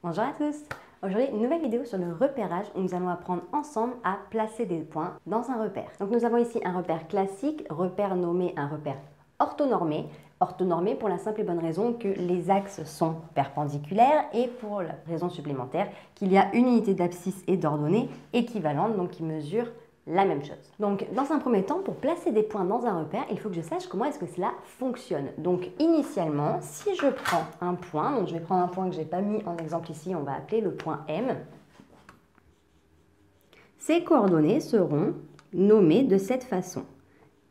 Bonjour à tous. Aujourd'hui, une nouvelle vidéo sur le repérage où nous allons apprendre ensemble à placer des points dans un repère. Donc nous avons ici un repère classique, repère nommé un repère orthonormé. Orthonormé pour la simple et bonne raison que les axes sont perpendiculaires et pour la raison supplémentaire qu'il y a une unité d'abscisse et d'ordonnée équivalente, donc qui mesure la même chose. Donc, dans un premier temps, pour placer des points dans un repère, il faut que je sache comment est-ce que cela fonctionne. Donc, initialement, si je prends un point, donc je vais prendre un point que je n'ai pas mis en exemple ici, on va appeler le point M. Ces coordonnées seront nommées de cette façon,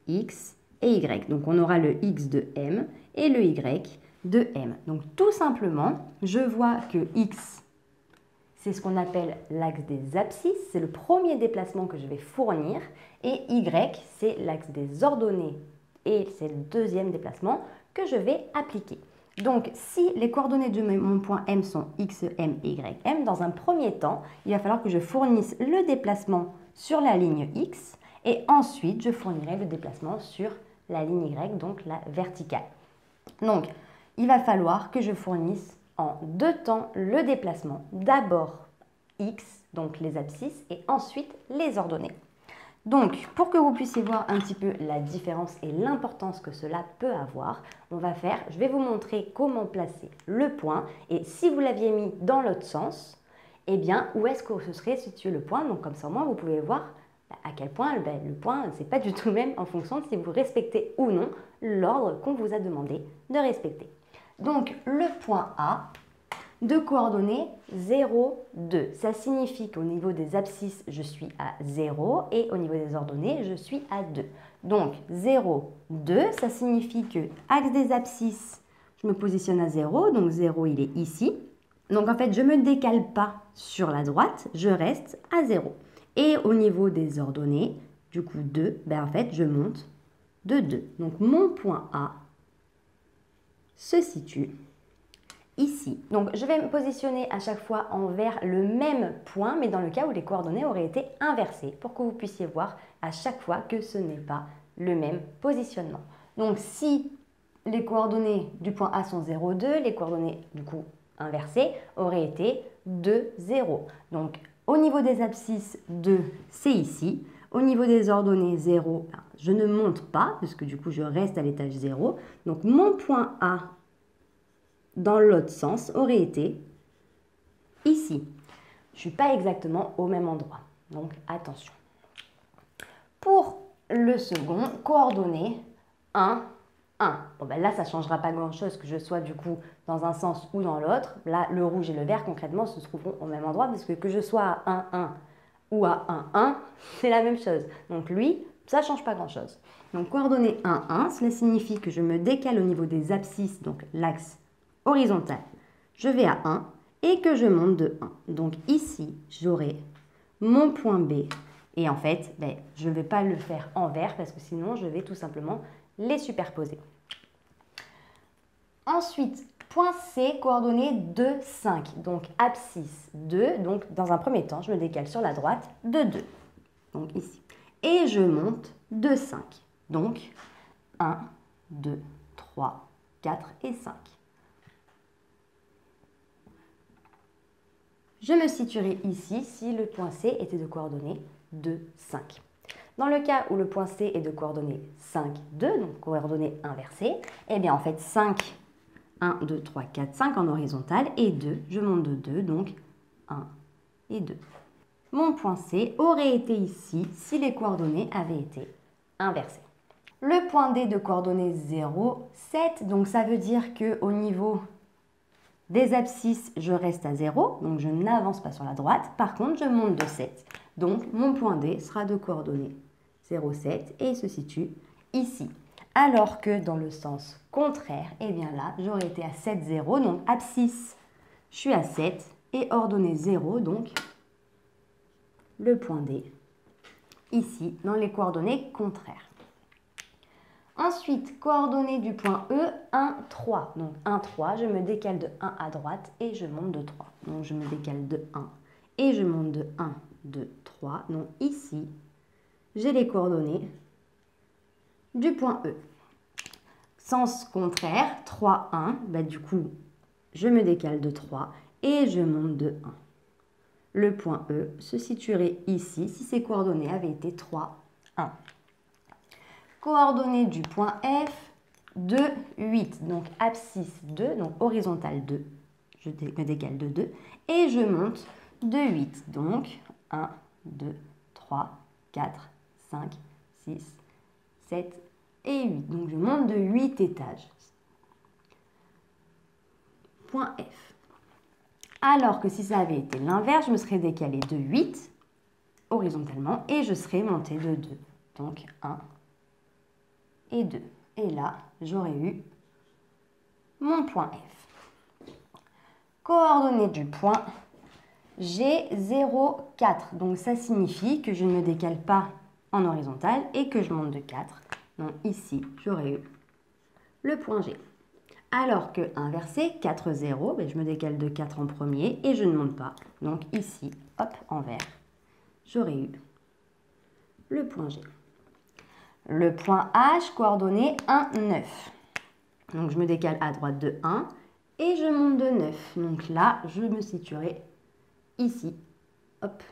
X et Y. Donc, on aura le X de M et le Y de M. Donc, tout simplement, je vois que X, c'est ce qu'on appelle l'axe des abscisses, c'est le premier déplacement que je vais fournir, et Y, c'est l'axe des ordonnées, et c'est le deuxième déplacement que je vais appliquer. Donc, si les coordonnées de mon point M sont X, M et Y, M, dans un premier temps, il va falloir que je fournisse le déplacement sur la ligne X, et ensuite, je fournirai le déplacement sur la ligne Y, donc la verticale. Donc, il va falloir que je fournisse en deux temps le déplacement, d'abord X, donc les abscisses, et ensuite les ordonnées. Donc, pour que vous puissiez voir un petit peu la différence et l'importance que cela peut avoir, je vais vous montrer comment placer le point, et si vous l'aviez mis dans l'autre sens, eh bien, où est-ce que se serait situé le point? Donc, comme ça, au moins, vous pouvez voir à quel point le point, ce n'est pas du tout le même en fonction de si vous respectez ou non l'ordre qu'on vous a demandé de respecter. Donc, le point A de coordonnées 0, 2. Ça signifie qu'au niveau des abscisses, je suis à 0 et au niveau des ordonnées, je suis à 2. Donc, 0, 2, ça signifie que axe des abscisses, je me positionne à 0. Donc, 0, il est ici. Donc, en fait, je ne me décale pas sur la droite, je reste à 0. Et au niveau des ordonnées, du coup 2, en fait, je monte de 2. Donc, mon point A se situe ici. Donc, je vais me positionner à chaque fois envers le même point, mais dans le cas où les coordonnées auraient été inversées, pour que vous puissiez voir à chaque fois que ce n'est pas le même positionnement. Donc, si les coordonnées du point A sont 0, 2, les coordonnées du coup inversées auraient été 2, 0. Donc, au niveau des abscisses, 2, c'est ici. Au niveau des ordonnées 0, je ne monte pas, puisque du coup, je reste à l'étage 0. Donc, mon point A, dans l'autre sens, aurait été ici. Je ne suis pas exactement au même endroit. Donc, attention. Pour le second, coordonnées 1, 1. Bon, là, ça ne changera pas grand-chose que je sois du coup dans un sens ou dans l'autre. Là, le rouge et le vert, concrètement, se trouveront au même endroit, parce que je sois à 1, 1 ou à 1, 1, c'est la même chose. Donc, lui, ça ne change pas grand-chose. Donc, coordonnées 1, 1, cela signifie que je me décale au niveau des abscisses, donc l'axe horizontal, je vais à 1 et que je monte de 1. Donc, ici, j'aurai mon point B. Et en fait, je ne vais pas le faire en vert parce que sinon, je vais tout simplement les superposer. Ensuite, point C, coordonnées 2, 5. Donc, abscisse 2. Donc, dans un premier temps, je me décale sur la droite de 2. Donc, ici. Et je monte de 5. Donc, 1, 2, 3, 4 et 5. Je me situerai ici si le point C était de coordonnées 2, 5. Dans le cas où le point C est de coordonnées 5, 2, donc coordonnées inversées, eh bien en fait 5, 1, 2, 3, 4, 5 en horizontal et 2, je monte de 2, donc 1 et 2. Mon point C aurait été ici si les coordonnées avaient été inversées. Le point D de coordonnées 0, 7, donc ça veut dire qu'au niveau des abscisses, je reste à 0, donc je n'avance pas sur la droite. Par contre, je monte de 7. Donc, mon point D sera de coordonnées 0, 7 et il se situe ici. Alors que dans le sens contraire, eh bien là, j'aurais été à 7, 0. Donc, abscisse, je suis à 7 et ordonnée 0, donc le point D ici dans les coordonnées contraires. Ensuite, coordonnées du point E, 1, 3. Donc 1, 3, je me décale de 1 à droite et je monte de 3. Donc je me décale de 1 et je monte de 1, 2, 3. Donc ici, j'ai les coordonnées du point E. Sens contraire, 3, 1, du coup, je me décale de 3 et je monte de 1. Le point E se situerait ici si ses coordonnées avaient été 3, 1. Coordonnées du point F, 2, 8. Donc abscisse 2, donc horizontale 2. Je me décale de 2 et je monte de 8. Donc 1, 2, 3, 4, 5, 6, 7 et 8. Donc je monte de 8 étages. Point F. Alors que si ça avait été l'inverse, je me serais décalé de 8 horizontalement et je serais monté de 2. Donc 1 et 2. Et là, j'aurais eu mon point F. Coordonnées du point G, 0, 4. Donc ça signifie que je ne me décale pas en horizontal et que je monte de 4. Donc ici, j'aurais eu le point G. Alors que inversé, 4, 0, ben je me décale de 4 en premier et je ne monte pas. Donc ici, hop, en vert, j'aurais eu le point G. Le point H, coordonnées 1, 9. Donc je me décale à droite de 1 et je monte de 9. Donc là, je me situerai ici. Hop.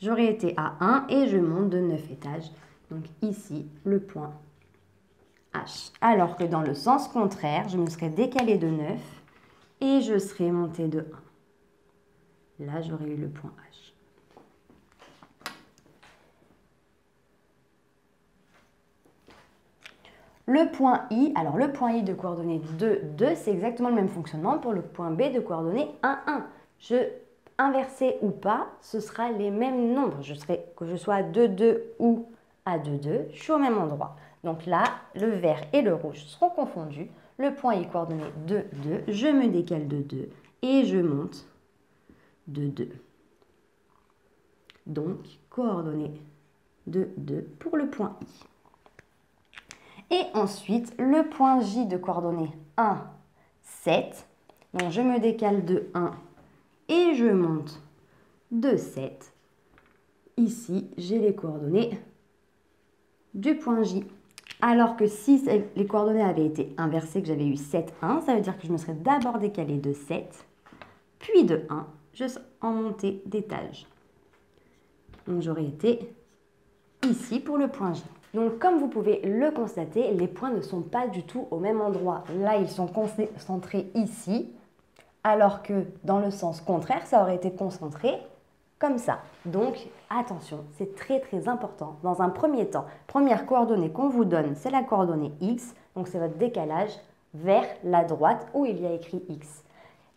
J'aurais été à 1 et je monte de 9 étages. Donc ici, le point H. Alors que dans le sens contraire, je me serais décalé de 9 et je serais monté de 1. Là, j'aurais eu le point H. Le point I, alors le point I de coordonnées 2, 2, c'est exactement le même fonctionnement pour le point B de coordonnées 1, 1. Inversé ou pas, ce sera les mêmes nombres. Que je sois à 2, 2 ou à 2, 2, je suis au même endroit. Donc là, le vert et le rouge seront confondus. Le point I coordonné 2, 2, je me décale de 2 et je monte de 2. Donc, coordonnées de 2 pour le point I. Et ensuite, le point J de coordonnées 1, 7. Donc, je me décale de 1 et je monte de 7. Ici, j'ai les coordonnées du point J. Alors que si les coordonnées avaient été inversées, que j'avais eu 7, 1, ça veut dire que je me serais d'abord décalé de 7, puis de 1, juste en montée d'étage. Donc j'aurais été ici pour le point J. Donc comme vous pouvez le constater, les points ne sont pas du tout au même endroit. Là, ils sont concentrés ici, alors que dans le sens contraire, ça aurait été concentré comme ça. Donc, attention, c'est très très important. Dans un premier temps, première coordonnée qu'on vous donne, c'est la coordonnée X. Donc, c'est votre décalage vers la droite où il y a écrit X.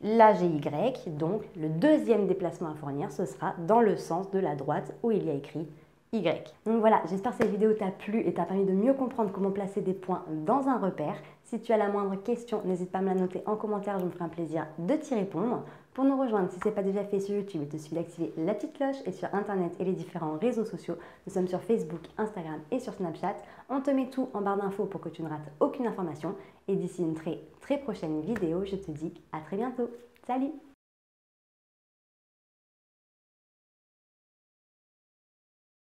Là, j'ai Y. Donc, le deuxième déplacement à fournir, ce sera dans le sens de la droite où il y a écrit Y. Donc voilà, j'espère que cette vidéo t'a plu et t'a permis de mieux comprendre comment placer des points dans un repère. Si tu as la moindre question, n'hésite pas à me la noter en commentaire, je me ferai un plaisir de t'y répondre. Pour nous rejoindre, si ce n'est pas déjà fait sur YouTube, il te suffit d'activer la petite cloche et sur Internet et les différents réseaux sociaux. Nous sommes sur Facebook, Instagram et sur Snapchat. On te met tout en barre d'infos pour que tu ne rates aucune information. Et d'ici une très prochaine vidéo, je te dis à très bientôt. Salut!